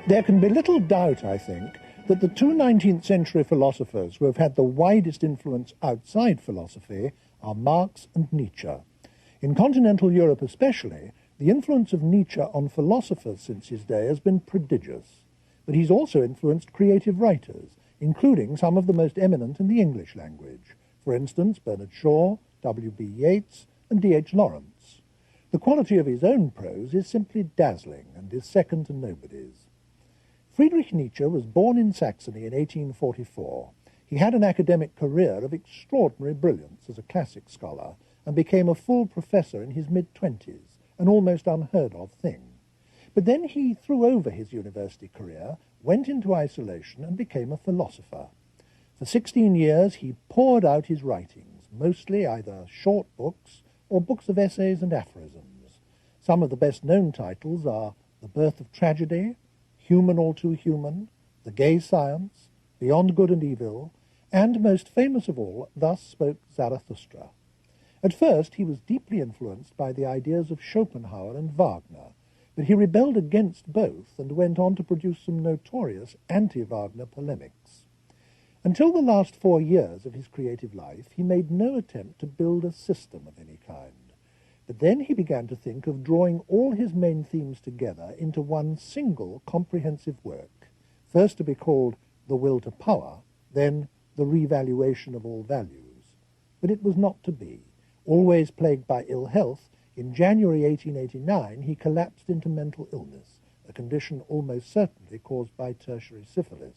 There can be little doubt, I think, that the two 19th century philosophers who have had the widest influence outside philosophy are Marx and Nietzsche. In continental Europe especially, the influence of Nietzsche on philosophers since his day has been prodigious. But he's also influenced creative writers, including some of the most eminent in the English language. For instance, Bernard Shaw, W.B. Yeats, and D.H. Lawrence. The quality of his own prose is simply dazzling and is second to nobody's. Friedrich Nietzsche was born in Saxony in 1844. He had an academic career of extraordinary brilliance as a classic scholar and became a full professor in his mid-20s, an almost unheard-of thing. But then he threw over his university career, went into isolation and became a philosopher. For 16 years he poured out his writings, mostly either short books or books of essays and aphorisms. Some of the best-known titles are The Birth of Tragedy, Human All Too Human, The Gay Science, Beyond Good and Evil, and, most famous of all, Thus Spoke Zarathustra. At first he was deeply influenced by the ideas of Schopenhauer and Wagner, but he rebelled against both and went on to produce some notorious anti-Wagner polemics. Until the last 4 years of his creative life, he made no attempt to build a system of any kind. But then he began to think of drawing all his main themes together into one single comprehensive work, first to be called The Will to Power, then The Revaluation of All Values. But it was not to be. Always plagued by ill health, in January 1889 he collapsed into mental illness, a condition almost certainly caused by tertiary syphilis,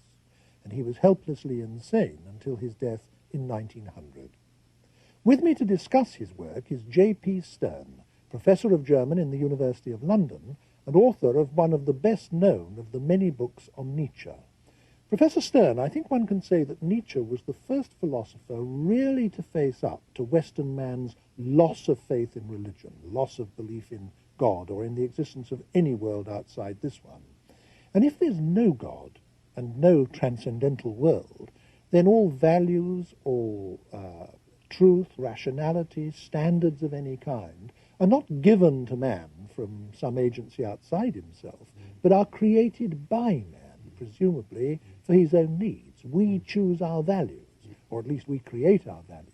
and he was helplessly insane until his death in 1900. With me to discuss his work is J.P. Stern, Professor of German in the University of London and author of one of the best-known of the many books on Nietzsche. Professor Stern, I think one can say that Nietzsche was the first philosopher really to face up to Western man's loss of faith in religion, loss of belief in God or in the existence of any world outside this one. And if there's no God and no transcendental world, then all values, all truth, rationality, standards of any kind are not given to man from some agency outside himself, but are created by man, presumably for his own needs. We choose our values, or at least we create our values.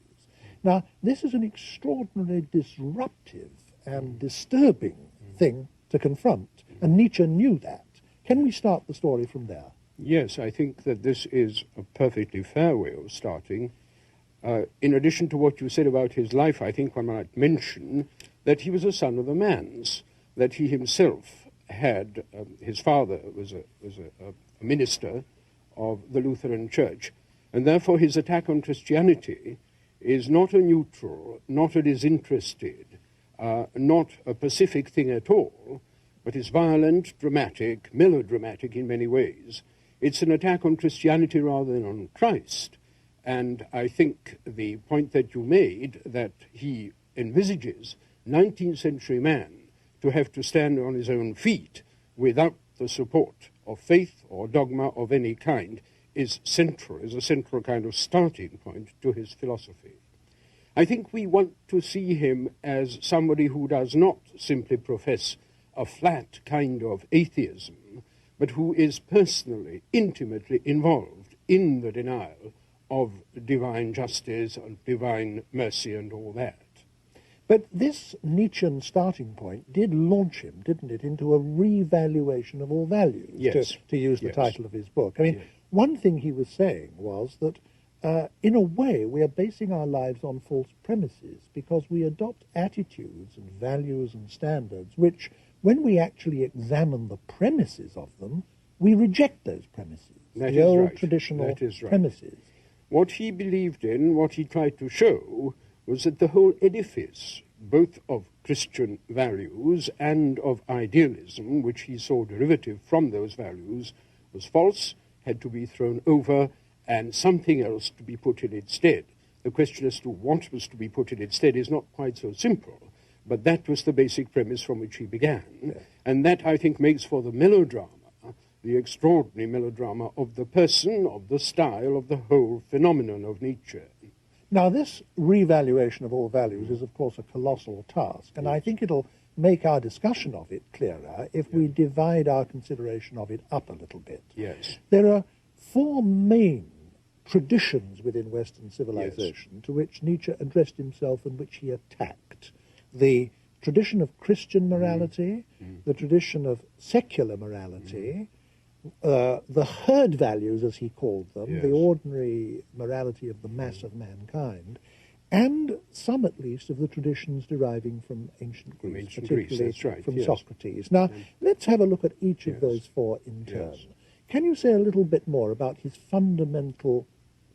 Now, this is an extraordinarily disruptive and disturbing thing to confront, and Nietzsche knew that. Can we start the story from there? Yes, I think that this is a perfectly fair way of starting. In addition to what you said about his life, I think one might mention that he was a son of the man's, that he himself had, his father was a minister of the Lutheran Church, and therefore his attack on Christianity is not a neutral, not a disinterested, not a pacific thing at all, but is violent, dramatic, melodramatic in many ways. It's an attack on Christianity rather than on Christ. And I think the point that you made, that he envisages 19th century man to have to stand on his own feet without the support of faith or dogma of any kind, is central, is a central kind of starting point to his philosophy. I think we want to see him as somebody who does not simply profess a flat kind of atheism, but who is personally, intimately involved in the denial of divine justice and divine mercy and all that. But this Nietzschean starting point did launch him, didn't it, into a revaluation of all values, yes. to use the title of his book. I mean, yes. One thing he was saying was that, in a way, we are basing our lives on false premises because we adopt attitudes and values and standards which, when we actually examine the premises of them, we reject those premises, That the is old right. traditional That is right. premises. What he believed in, what he tried to show, was that the whole edifice, both of Christian values and of idealism, which he saw derivative from those values, was false, had to be thrown over, and something else to be put in its stead. The question as to what was to be put in its stead is not quite so simple, but that was the basic premise from which he began, and that, I think, makes for the melodrama, the extraordinary melodrama of the person, of the style, of the whole phenomenon of Nietzsche. Now, this revaluation of all values is, of course, a colossal task, and I think it'll make our discussion of it clearer if we divide our consideration of it up a little bit. Yes. There are four main traditions within Western civilization to which Nietzsche addressed himself and which he attacked. The tradition of Christian morality, the tradition of secular morality, the herd values, as he called them, the ordinary morality of the mass of mankind, and some, at least, of the traditions deriving from ancient Greece, particularly from Socrates. Now, let's have a look at each of those four in turn. Can you say a little bit more about his fundamental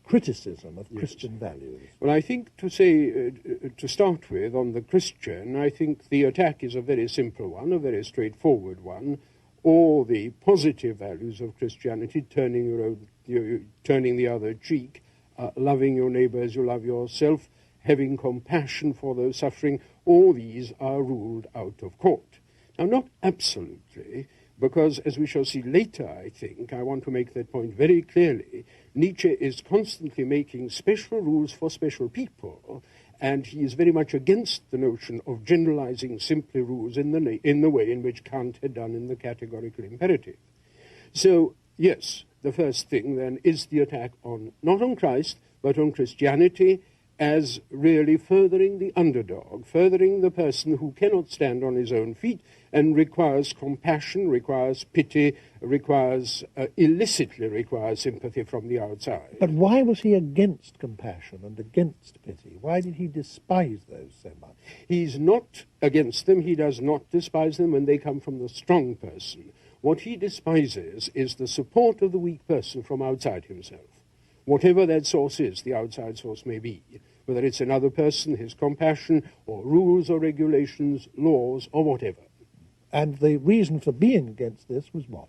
criticism of Christian values? Well, I think to say, to start with, on the Christian, I think the attack is a very simple one, a very straightforward one. All the positive values of Christianity, turning the other cheek, loving your neighbor as you love yourself, having compassion for those suffering, all these are ruled out of court. Now, not absolutely, because, as we shall see later, I think, I want to make that point very clearly, Nietzsche is constantly making special rules for special people, and he is very much against the notion of generalizing simply rules in the way in which Kant had done in the categorical imperative. So, yes, the first thing, then, is the attack not on Christ, but on Christianity as really furthering the underdog, furthering the person who cannot stand on his own feet and requires compassion, requires pity, illicitly requires sympathy from the outside. But why was he against compassion and against pity? Why did he despise those so much? He's not against them. He does not despise them when they come from the strong person. What he despises is the support of the weak person from outside himself. Whatever that source is, the outside source may be, whether it's another person, his compassion, or rules or regulations, laws, or whatever. And the reason for being against this was what?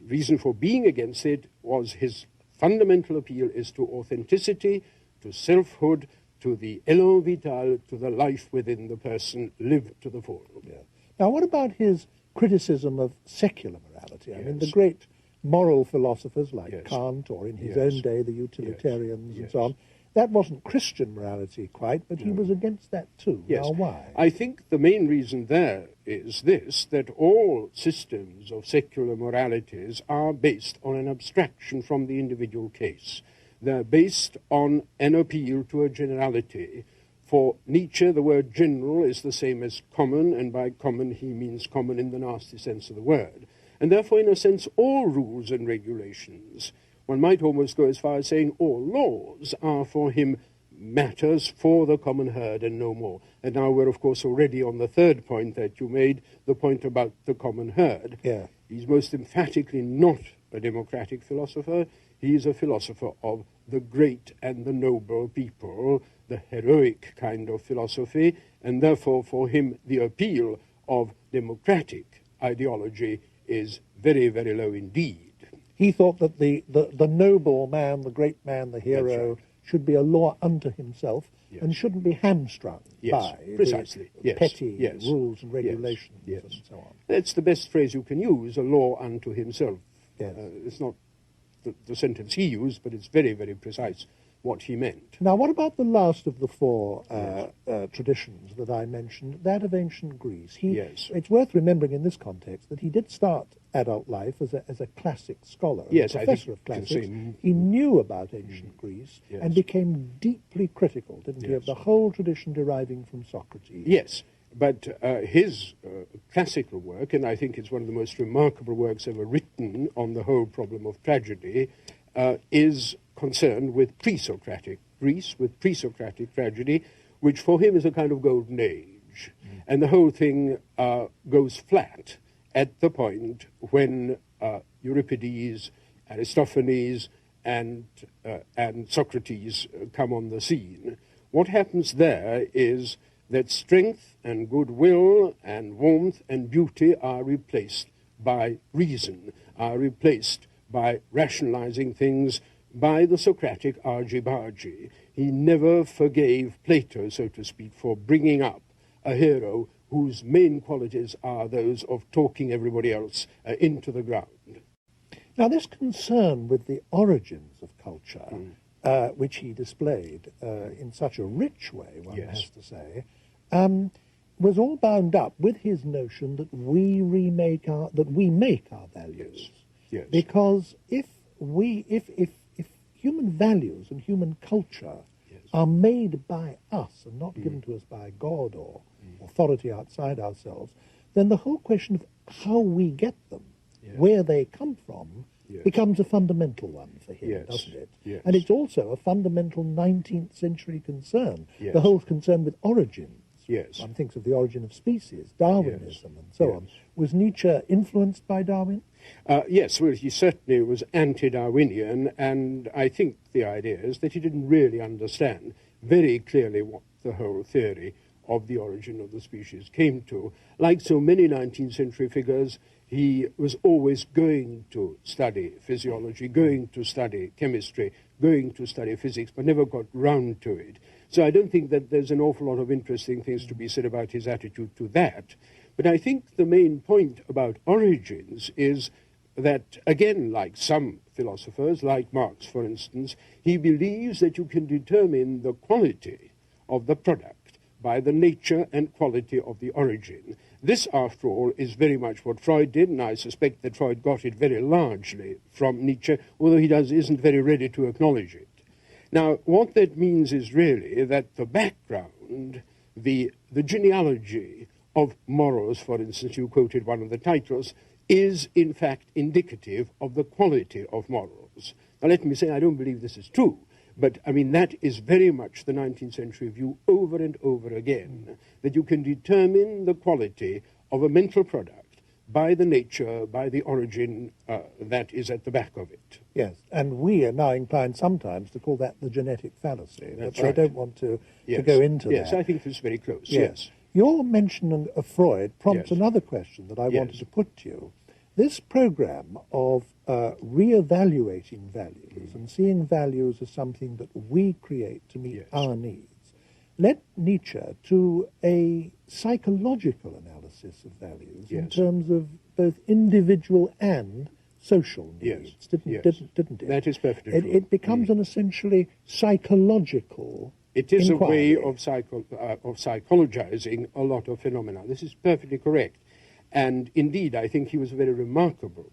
The reason for being against it was his fundamental appeal is to authenticity, to selfhood, to the élan vital, to the life within the person, lived to the full. Yeah. Now, what about his criticism of secular morality? I mean, the great moral philosophers like Kant, or in his own day, the utilitarians and so on, that wasn't Christian morality quite, but he was against that too. Yes. Now, why? I think the main reason there is this, that all systems of secular moralities are based on an abstraction from the individual case. They're based on an appeal to a generality. For Nietzsche, the word general is the same as common, and by common he means common in the nasty sense of the word. And therefore, in a sense, all rules and regulations, one might almost go as far as saying all laws, are for him matters for the common herd and no more. And now we're, of course, already on the third point that you made, the point about the common herd. Yeah. He's most emphatically not a democratic philosopher. He is a philosopher of the great and the noble people, the heroic kind of philosophy, and therefore for him the appeal of democratic ideology is very, very low indeed. He thought that the noble man, the great man, the hero, should be a law unto himself and shouldn't be hamstrung by precisely. petty rules and regulations and so on. That's the best phrase you can use, a law unto himself. Yes. It's not the sentence he used, but it's very, very precise what he meant. Now, what about the last of the four traditions that I mentioned, that of ancient Greece? It's worth remembering in this context that he did start adult life as a classic scholar, a professor of classics. He knew about ancient Greece and became deeply critical, didn't he, of the whole tradition deriving from Socrates. Yes, but his classical work, and I think it's one of the most remarkable works ever written on the whole problem of tragedy, is concerned with pre-Socratic Greece, with pre-Socratic tragedy, which for him is a kind of golden age. And the whole thing goes flat at the point when Euripides, Aristophanes, and Socrates come on the scene. What happens there is that strength and goodwill and warmth and beauty are replaced by reason, are replaced by rationalizing things, by the Socratic argy-bargy. He never forgave Plato, so to speak, for bringing up a hero whose main qualities are those of talking everybody else into the ground. Now, this concern with the origins of culture which he displayed in such a rich way, one Yes. has to say, was all bound up with his notion that we make our values. Yes. Because if human values and human culture are made by us and not given to us by God or authority outside ourselves, then the whole question of how we get them, where they come from, becomes a fundamental one for him, doesn't it? Yes. And it's also a fundamental 19th century concern, Yes. the whole concern with origins. Yes. One thinks of the origin of species, Darwinism, and so on. Was Nietzsche influenced by Darwin? Yes, well, he certainly was anti-Darwinian, and I think the idea is that he didn't really understand very clearly what the whole theory of the origin of the species came to. Like so many 19th century figures, he was always going to study physiology, going to study chemistry, going to study physics, but never got round to it. So I don't think that there's an awful lot of interesting things to be said about his attitude to that. But I think the main point about origins is that, again, like some philosophers, like Marx, for instance, he believes that you can determine the quality of the product by the nature and quality of the origin. This, after all, is very much what Freud did, and I suspect that Freud got it very largely from Nietzsche, although he isn't very ready to acknowledge it. Now, what that means is really that the background, the genealogy of morals, for instance, you quoted one of the titles, is in fact indicative of the quality of morals. Now, let me say, I don't believe this is true, but I mean, that is very much the 19th century view over and over again, that you can determine the quality of a mental product by the nature, by the origin that is at the back of it. Yes, and we are now inclined sometimes to call that the genetic fallacy. That's but right. I don't want to go into that. Yes, I think it's very close, yes. Your mention of Freud prompts Yes. another question that I Yes. wanted to put to you. This program of re-evaluating values and seeing values as something that we create to meet Yes. our needs led Nietzsche to a psychological analysis of values in Yes. terms of both individual and social needs, Yes. didn't it? That is perfectly true. It becomes an essentially psychological It is inquiry. a way of psychologizing a lot of phenomena. This is perfectly correct. And indeed, I think he was a very remarkable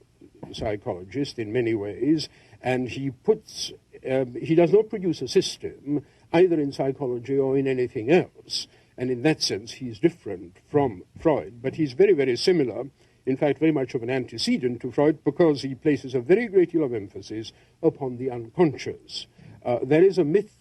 psychologist in many ways, and he does not produce a system either in psychology or in anything else. And in that sense, he's different from Freud. But he's very, very similar, in fact, very much of an antecedent to Freud, because he places a very great deal of emphasis upon the unconscious. There is a myth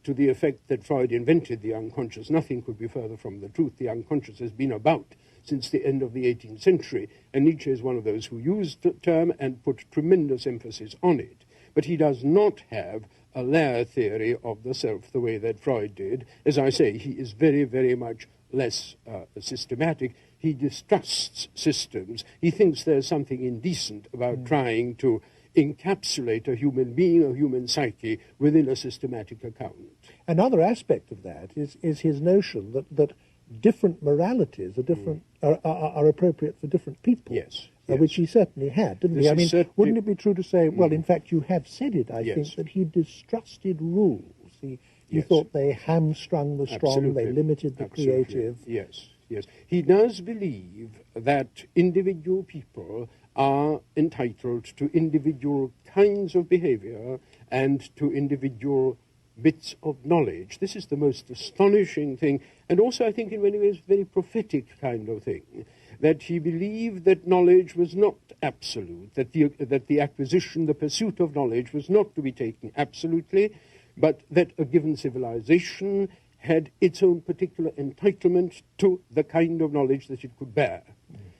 to the effect that Freud invented the unconscious. Nothing could be further from the truth. The unconscious has been about since the end of the 18th century, and Nietzsche is one of those who used the term and put tremendous emphasis on it. But he does not have a layer theory of the self the way that Freud did. As I say, he is very, very much less systematic. He distrusts systems. He thinks there's something indecent about trying to encapsulate a human being, a human psyche, within a systematic account. Another aspect of that is his notion that different moralities are appropriate for different people. Yes. Which he certainly had, didn't This he? I is mean, certainly- wouldn't it be true to say, well, in fact, you have said it, I Yes. think, that he distrusted rules. He Yes. thought they hamstrung the strong, Absolutely. they limited the Absolutely. creative. Yes, yes. He does believe that individual people are entitled to individual kinds of behavior and to individual bits of knowledge. This is the most astonishing thing, and also I think in many ways very prophetic kind of thing, that he believed that knowledge was not absolute, that the acquisition, the pursuit of knowledge was not to be taken absolutely, but that a given civilization had its own particular entitlement to the kind of knowledge that it could bear.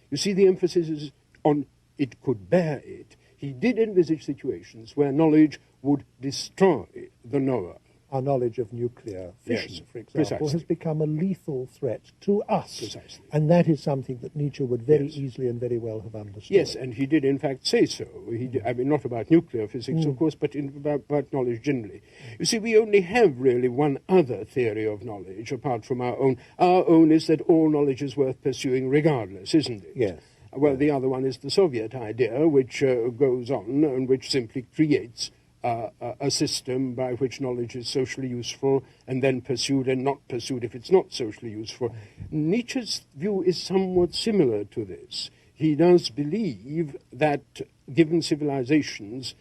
You see, the emphasis is on it could bear it. He did envisage situations where knowledge would destroy the knower. Our knowledge of nuclear fission, Yes, for example, precisely. has become a lethal threat to us. Precisely. And that is something that Nietzsche would very Yes. easily and very well have understood. Yes, and he did in fact say so. I mean, not about nuclear physics, of course, but about knowledge generally. You see, we only have really one other theory of knowledge apart from our own. Our own is that all knowledge is worth pursuing regardless, isn't it? Yes. Well, the other one is the Soviet idea, which goes on and which simply creates a system by which knowledge is socially useful and then pursued and not pursued if it's not socially useful. Nietzsche's view is somewhat similar to this. He does believe that given civilizations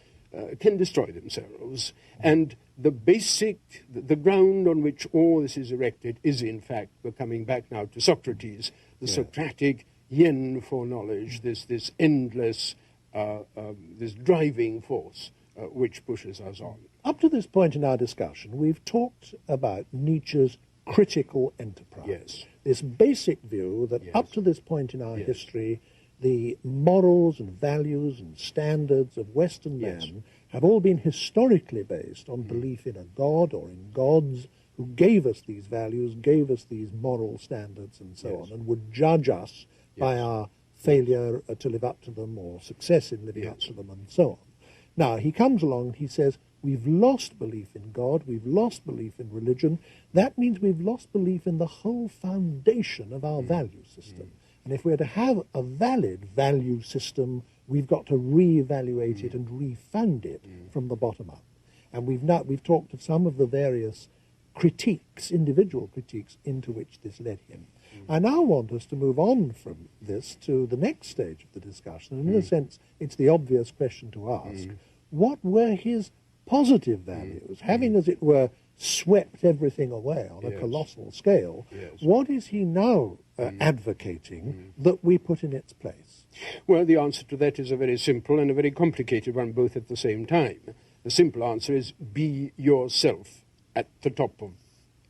can destroy themselves, and the ground on which all this is erected is, in fact, we're coming back now to Socrates, the Socratic yen for knowledge, this endless, this driving force which pushes us on. Up to this point in our discussion, we've talked about Nietzsche's critical enterprise. Yes. This basic view that up to this point in our history, the morals and values and standards of Western man have all been historically based on belief in a god or in gods who gave us these values, gave us these moral standards and so on, and would judge us by our failure to live up to them or success in living up to them and so on. Now, he comes along and he says, we've lost belief in God, we've lost belief in religion. That means we've lost belief in the whole foundation of our value system. And if we're to have a valid value system, we've got to reevaluate it and refound it from the bottom up. And we've talked of some of the various critiques, individual critiques, into which this led him. I now want us to move on from this to the next stage of the discussion. And in a sense, it's the obvious question to ask. What were his positive values? Having, as it were, swept everything away on a colossal scale, what is he now advocating that we put in its place? Well, the answer to that is a very simple and a very complicated one, both at the same time. The simple answer is be yourself at the top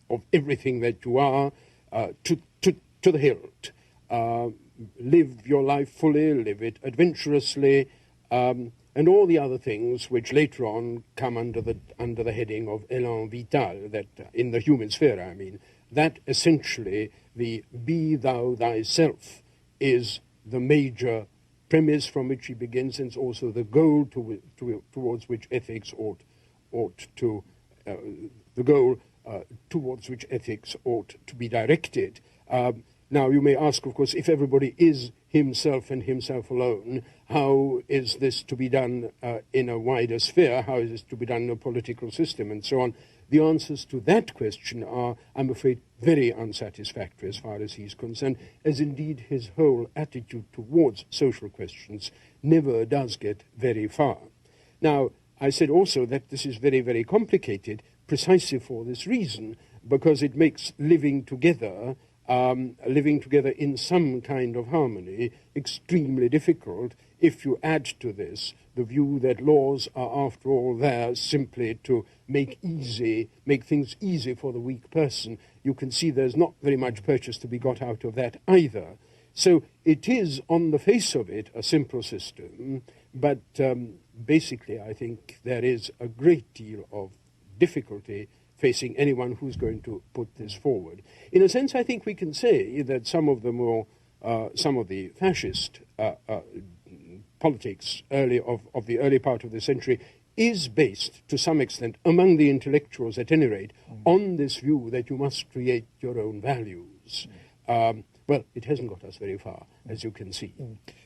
of everything that you are, to the hilt. Live your life fully, live it adventurously, and all the other things which later on come under the heading of élan vital, that in the human sphere, I mean, that essentially the be thou thyself is the major premise from which he begins, and also the goal towards which ethics ought to be directed. Now, you may ask, of course, if everybody is himself and himself alone, how is this to be done in a wider sphere? How is this to be done in a political system, and so on? The answers to that question are, I'm afraid, very unsatisfactory as far as he's concerned, as indeed his whole attitude towards social questions never does get very far. Now, I said also that this is very, very complicated precisely for this reason, because it makes living together in some kind of harmony extremely difficult if you add to this the view that laws are, after all, there simply to make things easy for the weak person. You can see there's not very much purchase to be got out of that either. So it is, on the face of it, a simple system, but basically I think there is a great deal of difficulty facing anyone who's going to put this forward. In a sense, I think we can say that some of the fascist politics of the early part of the century is based, to some extent, among the intellectuals at any rate, on this view that you must create your own values. Well, it hasn't got us very far, as you can see.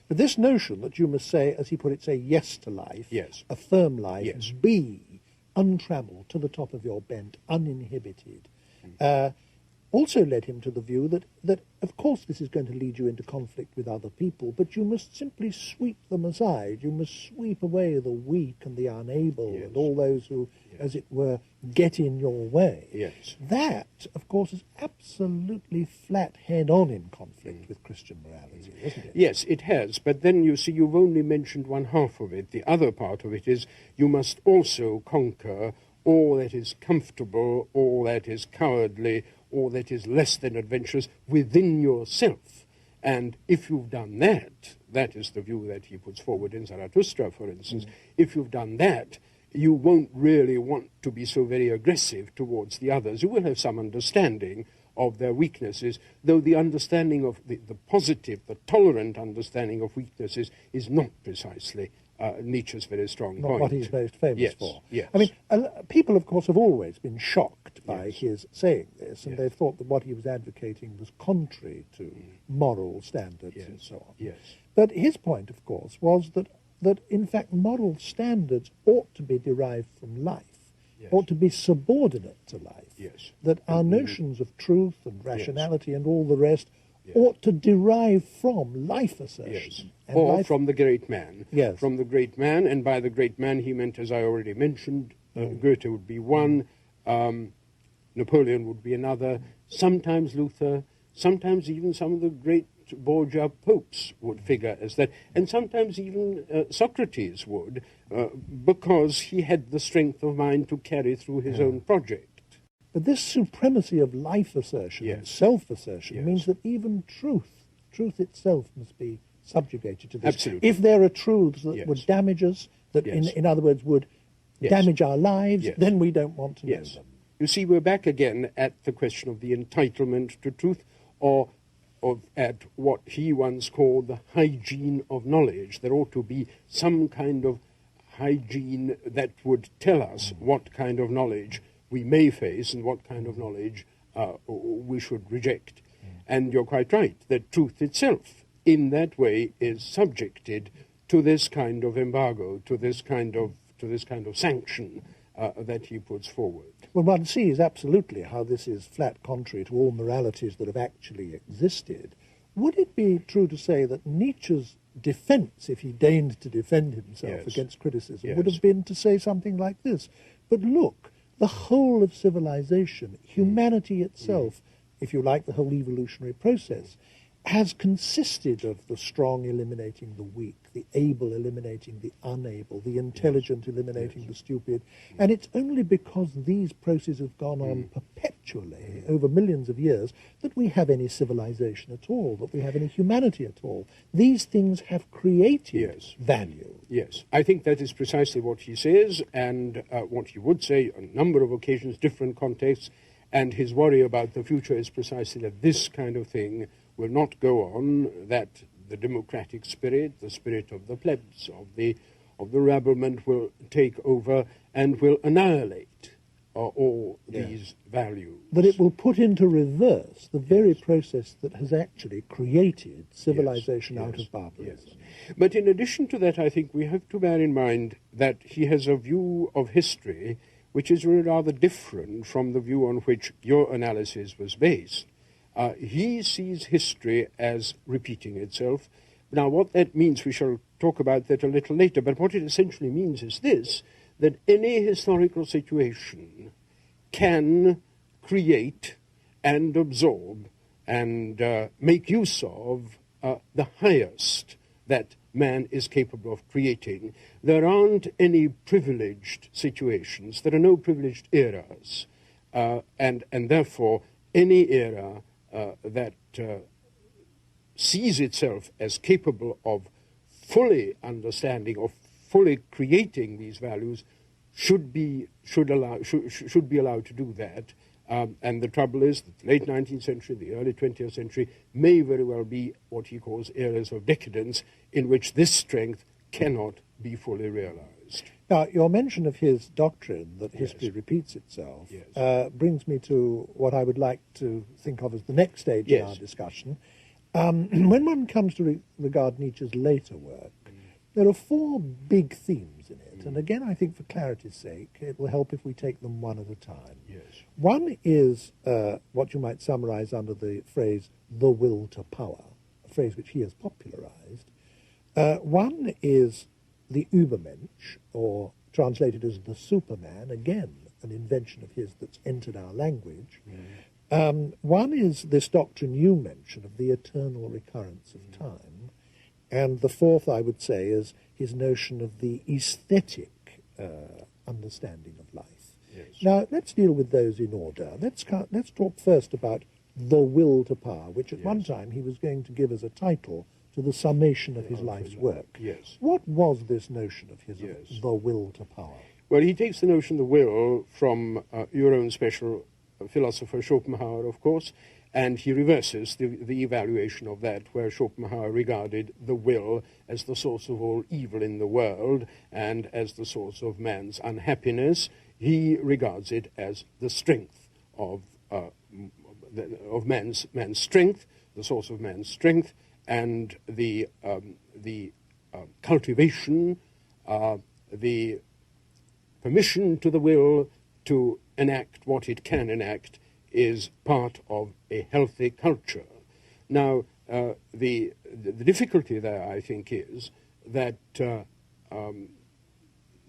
But this notion that you must say, as he put it, say yes to life, affirm life, be untrammeled, to the top of your bent, uninhibited, also led him to the view that, of course, this is going to lead you into conflict with other people, but you must simply sweep them aside. You must sweep away the weak and the unable and all those who, as it were, get in your way. That, of course, is absolutely flat head-on in conflict with Christian morality, isn't it? Yes, it has. But then, you see, you've only mentioned one half of it. The other part of it is you must also conquer all that is comfortable, all that is cowardly, all that is less than adventurous within yourself. And if you've done that, that is the view that he puts forward in Zarathustra, for instance, if you've done that, you won't really want to be so very aggressive towards the others. You will have some understanding of their weaknesses, though the understanding of the positive, the tolerant understanding of weaknesses is not precisely Nietzsche's very strong point. Not what he's most famous for. Yes. I mean, people, of course, have always been shocked by his saying this, and they've thought that what he was advocating was contrary to moral standards and so on. But his point, of course, was that that, in fact, moral standards ought to be derived from life, Yes. ought to be subordinate to life, Yes. that our notions of truth and rationality and all the rest ought to derive from life assertion. And Or life, from the great man. Yes. From the great man, and by the great man he meant, as I already mentioned, Goethe would be one, Napoleon would be another, sometimes Luther, sometimes even some of the great Borgia popes would figure as that, and sometimes even Socrates would, because he had the strength of mind to carry through his own project. But this supremacy of life assertion and self-assertion means that even truth itself must be subjugated to this. Absolutely. If there are truths that would damage us, that in other words would damage our lives, then we don't want to know them. You see, we're back again at the question of the entitlement to truth, or at what he once called the hygiene of knowledge. There ought to be some kind of hygiene that would tell us what kind of knowledge we may face and what kind of knowledge we should reject. And you're quite right, that truth itself, in that way, is subjected to this kind of embargo, to this kind of sanction that he puts forward. Well, one sees absolutely how this is flat contrary to all moralities that have actually existed. Would it be true to say that Nietzsche's defense, if he deigned to defend himself against criticism, would have been to say something like this? But look, the whole of civilization, humanity itself, if you like, the whole evolutionary process, has consisted of the strong eliminating the weak, the able eliminating the unable, the intelligent eliminating the stupid. And it's only because these processes have gone on perpetually over millions of years that we have any civilization at all, that we have any humanity at all. These things have created value. Yes, I think that is precisely what he says, and what he would say on a number of occasions, different contexts, and his worry about the future is precisely that this kind of thing will not go on, that the democratic spirit, the spirit of the plebs, of the rabblement will take over and will annihilate all these values. That it will put into reverse the very process that has actually created civilization out of barbarism. But in addition to that, I think we have to bear in mind that he has a view of history which is really rather different from the view on which your analysis was based. He sees history as repeating itself. Now, what that means, we shall talk about that a little later, but what it essentially means is this, that any historical situation can create and absorb and make use of the highest that man is capable of creating. There aren't any privileged situations. There are no privileged eras. And therefore, any era that sees itself as capable of fully understanding, of fully creating these values, should be allowed to do that. And the trouble is that the late 19th century, the early 20th century, may very well be what he calls eras of decadence, in which this strength cannot be fully realized. Now, your mention of his doctrine that history repeats itself brings me to what I would like to think of as the next stage in our discussion. When one comes to regard Nietzsche's later work, there are four big themes in it. And again, I think for clarity's sake, it will help if we take them one at a time. One is what you might summarize under the phrase, the will to power, a phrase which he has popularized. One is the Übermensch, or translated as the Superman, again, an invention of his that's entered our language. One is this doctrine you mentioned of the eternal recurrence of time. And the fourth, I would say, is his notion of the aesthetic understanding of life. Now, let's deal with those in order. Let's talk first about the will to power, which at one time he was going to give as a title to the summation of his life's work. What was this notion of his, the will to power? Well, he takes the notion of the will from your own special philosopher Schopenhauer, of course, and he reverses the evaluation of that, where Schopenhauer regarded the will as the source of all evil in the world and as the source of man's unhappiness. He regards it as the strength of man's strength, the source of man's strength, and the cultivation, the permission to the will to enact what it can enact is part of a healthy culture. Now, the difficulty there, I think, is that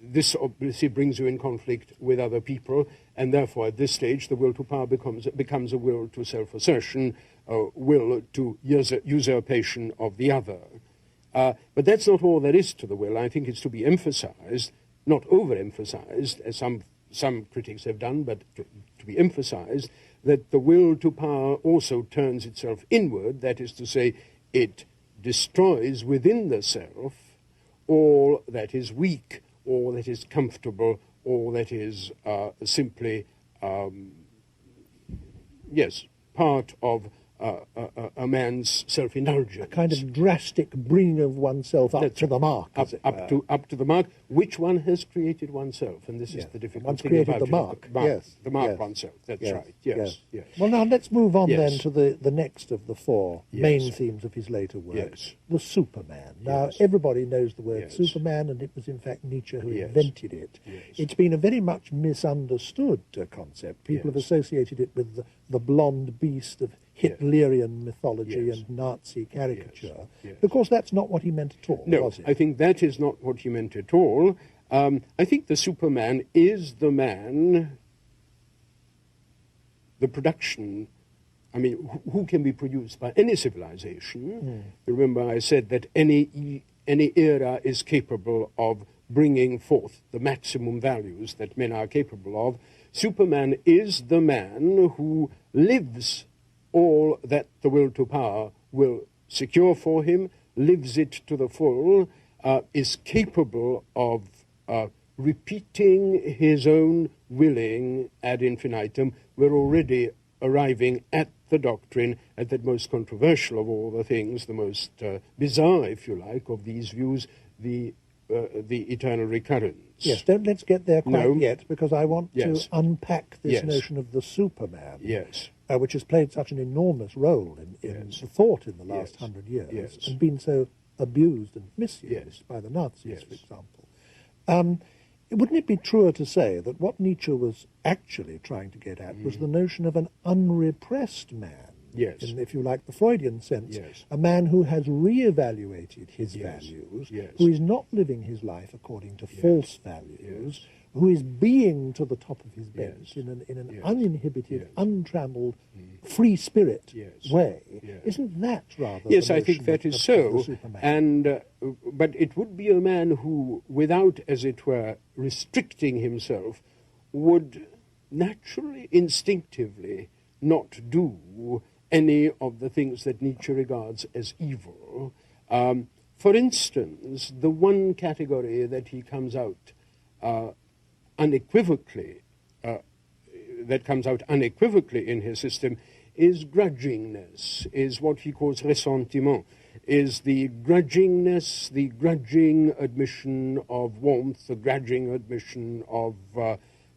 this obviously brings you in conflict with other people, and therefore at this stage the will to power becomes a will to self-assertion, a will to usurpation of the other. But that's not all there is to the will. I think it's to be emphasized, not overemphasized, as some critics have done, but to be emphasized, that the will to power also turns itself inward, that is to say, it destroys within the self all that is weak, all that is comfortable, all that is simply, part of a man's self-indulgence. A kind of drastic bringing of oneself up to the mark, up to the mark, which one has created oneself, and this is the difficult thing about the mark. The mark oneself, that's right, yes. Well, now let's move on then to the next of the four main themes of his later works, the Superman. Now, everybody knows the word Superman, and it was in fact Nietzsche who invented it. It's been a very much misunderstood concept. People have associated it with the blonde beast of Hitlerian mythology and Nazi caricature. Of course, that's not what he meant at all, was it? I think that is not what he meant at all. I think the Superman is the man, the production, I mean, who can be produced by any civilization. Remember I said that any era is capable of bringing forth the maximum values that men are capable of. Superman is the man who lives all that the will to power will secure for him, lives it to the full, is capable of repeating his own willing ad infinitum. We're already arriving at the doctrine, at that most controversial of all the things, the most bizarre, if you like, of these views, the eternal recurrence. Yes, let's get there quite yet, because I want to unpack this notion of the Superman. Which has played such an enormous role in the thought in the last 100 years, and been so abused and misused by the Nazis, for example. Wouldn't it be truer to say that what Nietzsche was actually trying to get at was the notion of an unrepressed man? In, if you like, the Freudian sense, a man who has re-evaluated his values, who is not living his life according to false values, who is being to the top of his bench in an uninhibited, untrammeled, free spirit way. Isn't that rather? Yes, I think that is so. And but it would be a man who, without, as it were, restricting himself, would naturally, instinctively, not do any of the things that Nietzsche regards as evil. For instance, the one category that he comes out unequivocally in his system is grudgingness, is what he calls ressentiment, is the grudgingness, the grudging admission of warmth, the grudging admission of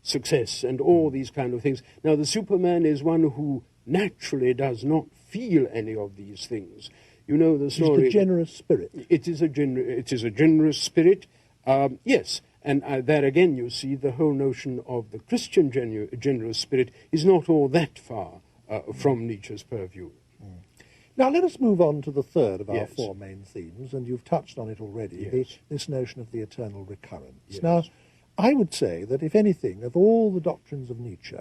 success, and all these kind of things. Now, the Superman is one who naturally does not feel any of these things. You know the story. It's the generous spirit. It is a generous spirit, yes. And there again you see the whole notion of the Christian generous spirit is not all that far from Nietzsche's purview. Now let us move on to the third of our four main themes, and you've touched on it already, this notion of the eternal recurrence. Now, I would say that, if anything, of all the doctrines of Nietzsche,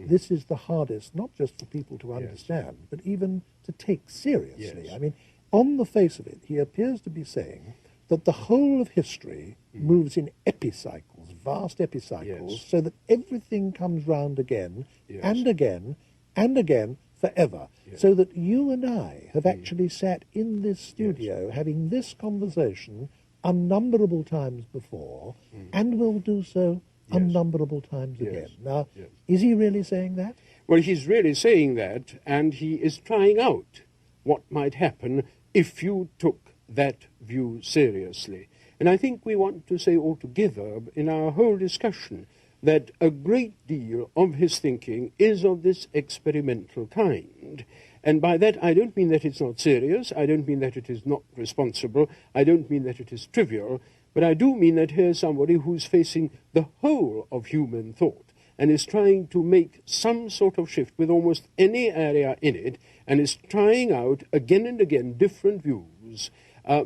this is the hardest, not just for people to understand, but even to take seriously. I mean, on the face of it, he appears to be saying that the whole of history moves in epicycles, vast epicycles, so that everything comes round again and again and again forever. So that you and I have actually sat in this studio having this conversation unnumberable times before, and will do so unnumberable times again. Now, is he really saying that? Well, he's really saying that, and he is trying out what might happen if you took that view seriously. And I think we want to say altogether in our whole discussion that a great deal of his thinking is of this experimental kind, And by that, I don't mean that it's not serious. I don't mean that it is not responsible. I don't mean that it is trivial. But I do mean that here's somebody who's facing the whole of human thought and is trying to make some sort of shift with almost any area in it, and is trying out again and again different views.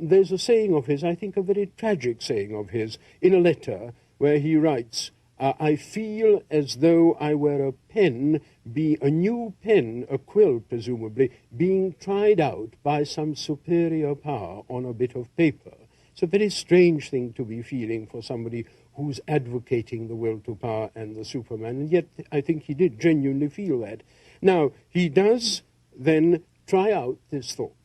There's a saying of his, I think a very tragic saying of his, in a letter where he writes, I feel as though I were a pen, a new pen, a quill presumably, being tried out by some superior power on a bit of paper. It's a very strange thing to be feeling for somebody who's advocating the will to power and the Superman, and yet I think he did genuinely feel that. Now, he does then try out this thought,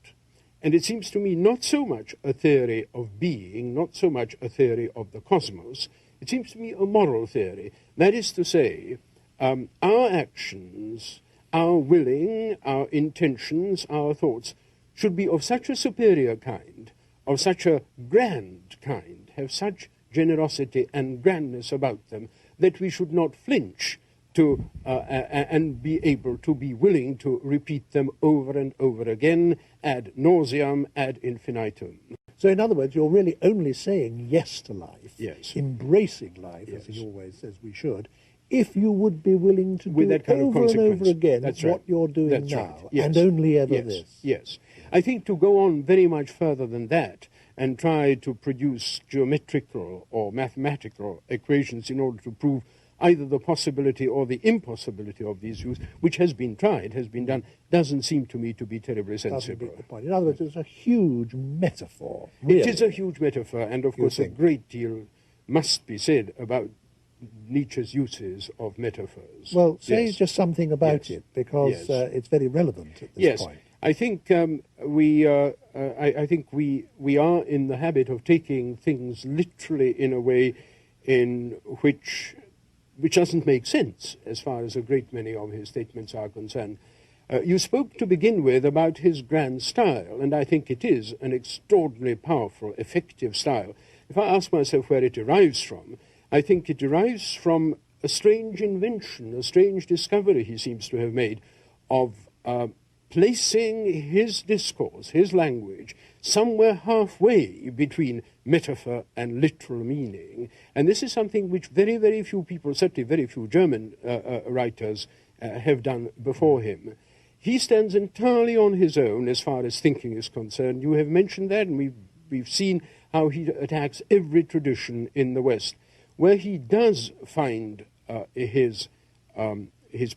and it seems to me not so much a theory of being, not so much a theory of the cosmos, it seems to me a moral theory. That is to say, our actions, our willing, our intentions, our thoughts should be of such a superior kind, of such a grand kind, have such generosity and grandness about them, that we should not flinch to and be able to be willing to repeat them over and over again, ad nauseam, ad infinitum. So in other words, you're really only saying yes to life, yes, embracing life, yes, as he always says we should, if you would be willing to with do that kind over of and over again That's what right. you're doing That's now, right. Yes. and only ever Yes. this. Yes. I think to go on very much further than that and try to produce geometrical or mathematical equations in order to prove either the possibility or the impossibility of these views, which has been tried, has been done, doesn't seem to me to be terribly sensible. The point. In other words, it's a huge metaphor. Really. It is a huge metaphor, and of course a great deal must be said about Nietzsche's uses of metaphors. Well, say yes. just something about yes. it, because yes. It's very relevant at this yes. point. I think I think we are in the habit of taking things literally in a way in which doesn't make sense as far as a great many of his statements are concerned. You spoke to begin with about his grand style, and I think it is an extraordinarily powerful, effective style. If I ask myself where it derives from, I think it derives from a strange invention, a strange discovery he seems to have made of placing his discourse, his language, somewhere halfway between metaphor and literal meaning. And this is something which very, very few people, certainly very few German writers, have done before him. He stands entirely on his own as far as thinking is concerned. You have mentioned that, and we've seen how he attacks every tradition in the West. Where he does find his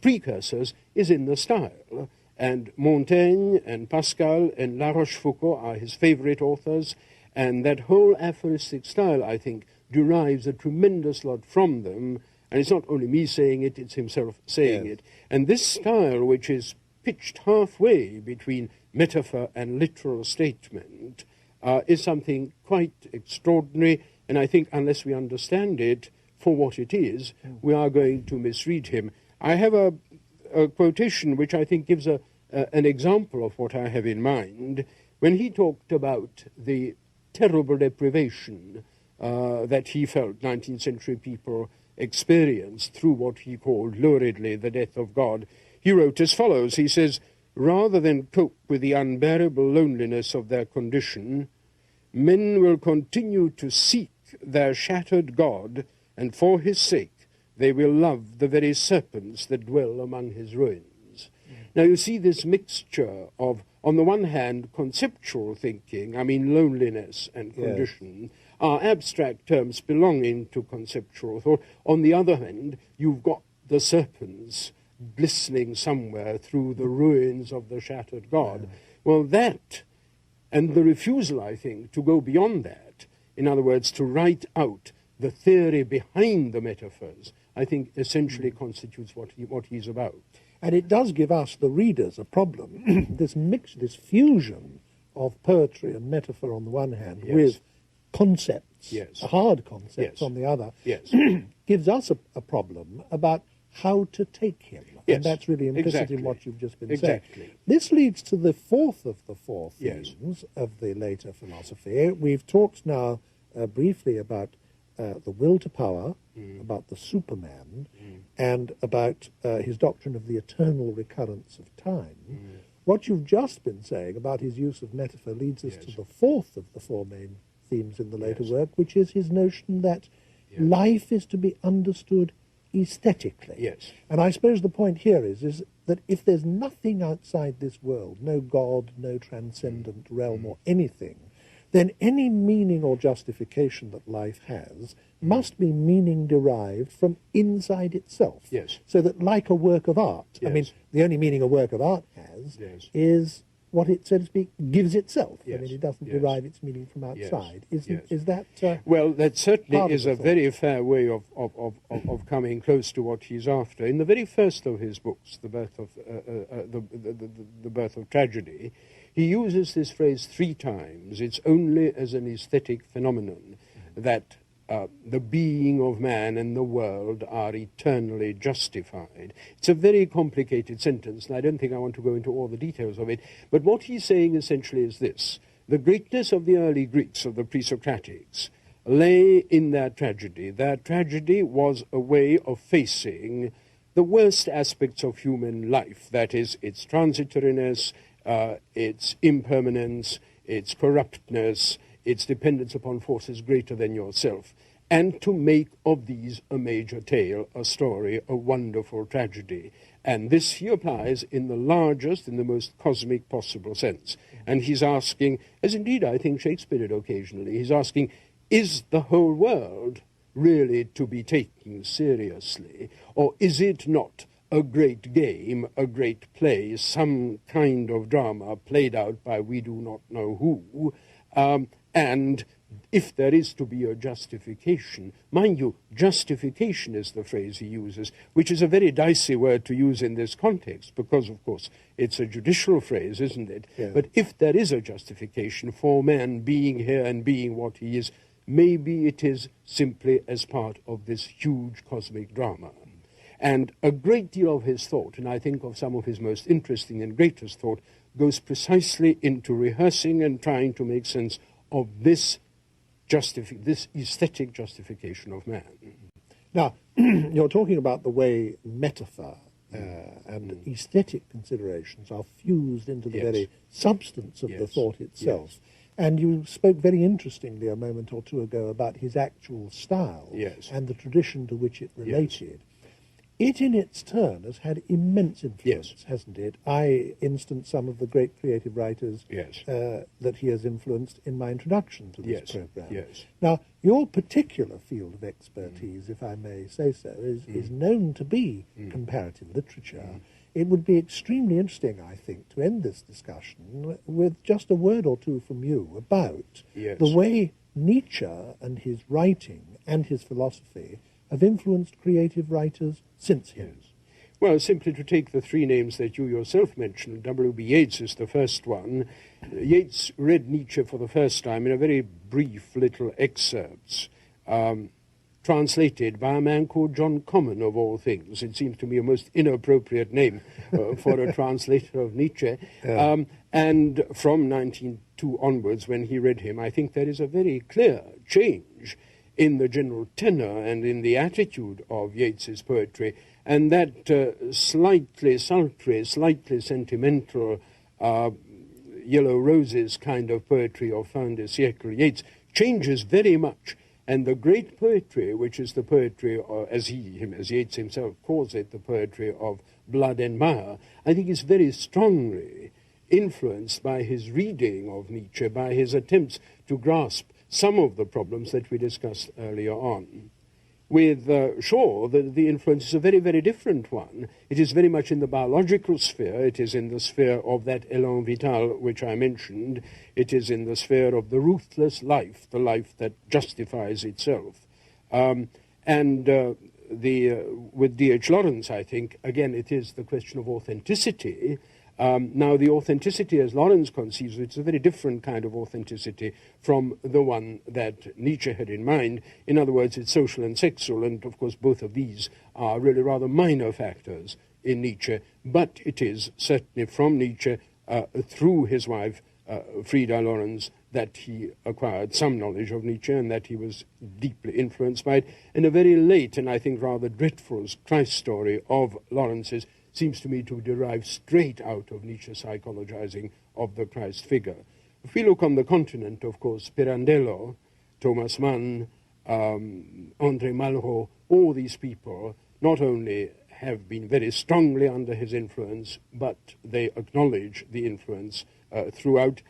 precursors is in the style. And Montaigne and Pascal and La Rochefoucauld are his favorite authors, and that whole aphoristic style, I think, derives a tremendous lot from them. And it's not only me saying it, it's himself saying yes. it. And this style, which is pitched halfway between metaphor and literal statement, is something quite extraordinary, and I think unless we understand it for what it is, we are going to misread him. I have a quotation which I think gives an example of what I have in mind. When he talked about the terrible deprivation that he felt 19th century people experienced through what he called luridly the death of God, he wrote as follows. He says, rather than cope with the unbearable loneliness of their condition, men will continue to seek their shattered God, and for his sake they will love the very serpents that dwell among his ruins. Now you see this mixture of, on the one hand, conceptual thinking, I mean loneliness and condition, are abstract terms belonging to conceptual thought. On the other hand, you've got the serpents glistening somewhere through the ruins of the shattered God. Well, that, and the refusal, I think, to go beyond that, in other words, to write out the theory behind the metaphors, I think essentially constitutes what he's about. And it does give us, the readers, a problem. This fusion of poetry and metaphor on the one hand with concepts, hard concepts on the other, gives us a problem about how to take him. And that's really implicit in what you've just been saying. This leads to the fourth of the four themes of the later philosophy. We've talked now briefly about the will to power, about the Superman, and about his doctrine of the eternal recurrence of time. what you've just been saying about his use of metaphor leads us to the fourth of the four main themes in the later work, which is his notion that life is to be understood aesthetically. Yes. And I suppose the point here is that if there's nothing outside this world, no God, no transcendent realm or anything, then any meaning or justification that life has must be meaning derived from inside itself. Yes. So that, like a work of art, I mean, the only meaning a work of art has is what it, so to speak, gives itself. I mean, it doesn't derive its meaning from outside. Is that... well, that certainly is a very fair way of coming close to what he's after. In the very first of his books, The Birth of Tragedy, he uses this phrase 3 times. It's only as an aesthetic phenomenon that the being of man and the world are eternally justified. It's a very complicated sentence, and I don't think I want to go into all the details of it, but what he's saying essentially is this. The greatness of the early Greeks, of the pre-Socratics, lay in their tragedy. Their tragedy was a way of facing the worst aspects of human life, that is, its transitoriness, its impermanence, its corruptness, its dependence upon forces greater than yourself, and to make of these a major tale, a story, a wonderful tragedy. And this he applies in the largest, in the most cosmic possible sense. And he's asking, as indeed I think Shakespeare did occasionally, he's asking, is the whole world really to be taken seriously? Or is it not a great game, a great play, some kind of drama played out by we do not know who? And if there is to be a justification, mind you, justification is the phrase he uses, which is a very dicey word to use in this context, because, of course, it's a judicial phrase, isn't it? Yeah. But if there is a justification for man being here and being what he is, maybe it is simply as part of this huge cosmic drama. And a great deal of his thought, and I think of some of his most interesting and greatest thought, goes precisely into rehearsing and trying to make sense of this aesthetic justification of man. Now, you're talking about the way metaphor and aesthetic considerations are fused into the very substance of the thought itself. And you spoke very interestingly a moment or two ago about his actual style and the tradition to which it related. It, in its turn, has had immense influence, hasn't it? I instance some of the great creative writers that he has influenced in my introduction to this program. Now, your particular field of expertise, if I may say so, is known to be comparative literature. It would be extremely interesting, I think, to end this discussion with just a word or two from you about the way Nietzsche and his writing and his philosophy have influenced creative writers since him. Well, simply to take the 3 names that you yourself mentioned, W.B. Yeats is the first one. Yeats read Nietzsche for the first time in a very brief little excerpts, translated by a man called John Common, of all things. It seems to me a most inappropriate name for a translator of Nietzsche. And from 1902 onwards, when he read him, I think there is a very clear change in the general tenor and in the attitude of Yeats's poetry, and that slightly sultry, slightly sentimental, Yellow Roses kind of poetry of fin de siècle Yeats changes very much. And the great poetry, which is the poetry, as Yeats himself calls it, the poetry of blood and mire, I think is very strongly influenced by his reading of Nietzsche, by his attempts to grasp some of the problems that we discussed earlier on. With Shaw, the influence is a very, very different one. It is very much in the biological sphere. It is in the sphere of that élan vital which I mentioned. It is in the sphere of the ruthless life, the life that justifies itself. With D.H. Lawrence, I think, again, it is the question of authenticity. Now, the authenticity, as Lawrence conceives, it's a very different kind of authenticity from the one that Nietzsche had in mind. In other words, it's social and sexual, and of course both of these are really rather minor factors in Nietzsche, but it is certainly from Nietzsche, through his wife, Frida Lawrence, that he acquired some knowledge of Nietzsche and that he was deeply influenced by it. And a very late and I think rather dreadful Christ story of Lawrence's seems to me to derive straight out of Nietzsche's psychologizing of the Christ figure. If we look on the continent, of course, Pirandello, Thomas Mann, André Malraux, all these people not only have been very strongly under his influence, but they acknowledge the influence throughout.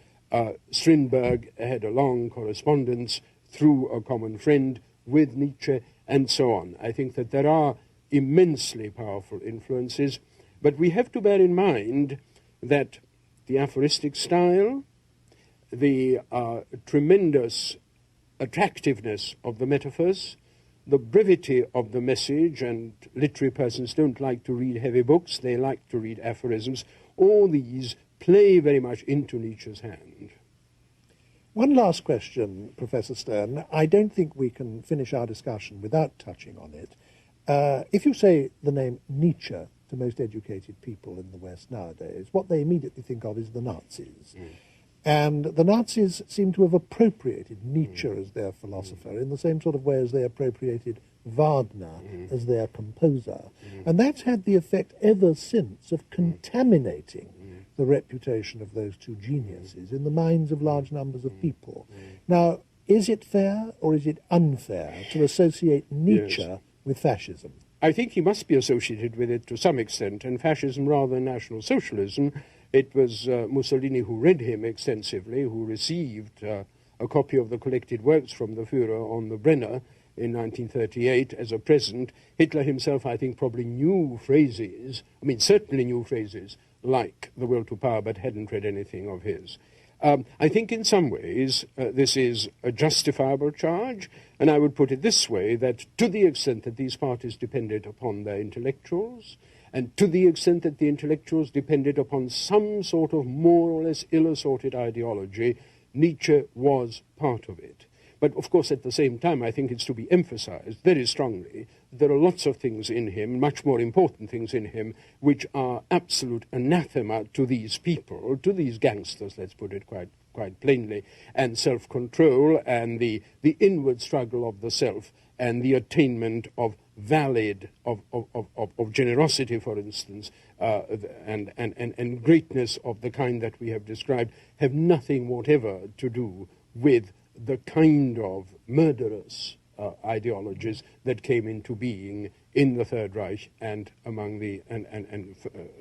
Strindberg had a long correspondence through a common friend with Nietzsche, and so on. I think that there are immensely powerful influences, but we have to bear in mind that the aphoristic style, the tremendous attractiveness of the metaphors, the brevity of the message, and literary persons don't like to read heavy books, they like to read aphorisms, all these play very much into Nietzsche's hand. One last question, Professor Stern. I don't think we can finish our discussion without touching on it. If you say the name Nietzsche to most educated people in the West nowadays, what they immediately think of is the Nazis. And the Nazis seem to have appropriated Nietzsche as their philosopher in the same sort of way as they appropriated Wagner as their composer. And that's had the effect ever since of contaminating the reputation of those two geniuses in the minds of large numbers of people. Now, is it fair or is it unfair to associate Nietzsche with fascism? I think he must be associated with it to some extent, and fascism rather than National Socialism. It was Mussolini who read him extensively, who received a copy of the collected works from the Führer on the Brenner in 1938 as a present. Hitler himself, I think, probably knew phrases, certainly knew phrases like the will to power, but hadn't read anything of his. I think in some ways this is a justifiable charge, and I would put it this way, that to the extent that these parties depended upon their intellectuals, and to the extent that the intellectuals depended upon some sort of more or less ill-assorted ideology, Nietzsche was part of it. But, of course, at the same time, I think it's to be emphasized very strongly that there are lots of things in him, much more important things in him, which are absolute anathema to these people, to these gangsters, let's put it quite plainly, and self-control, and the inward struggle of the self, and the attainment of valid, of generosity, for instance, and greatness of the kind that we have described, have nothing whatever to do with the kind of murderous ideologies that came into being in the Third Reich and among the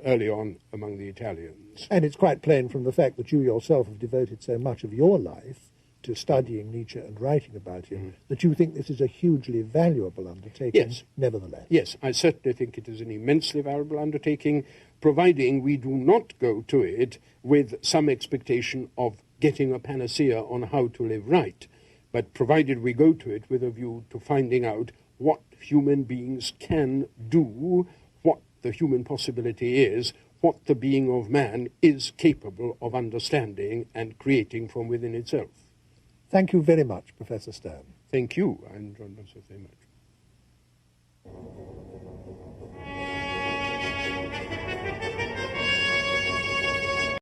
early on among the Italians. And it's quite plain from the fact that you yourself have devoted so much of your life to studying Nietzsche and writing about him, that you think this is a hugely valuable undertaking, nevertheless. Yes, I certainly think it is an immensely valuable undertaking, providing we do not go to it with some expectation of getting a panacea on how to live right, but provided we go to it with a view to finding out what human beings can do, what the human possibility is, what the being of man is capable of understanding and creating from within itself. Thank you very much, Professor Stern. Thank you. I enjoyed myself very much.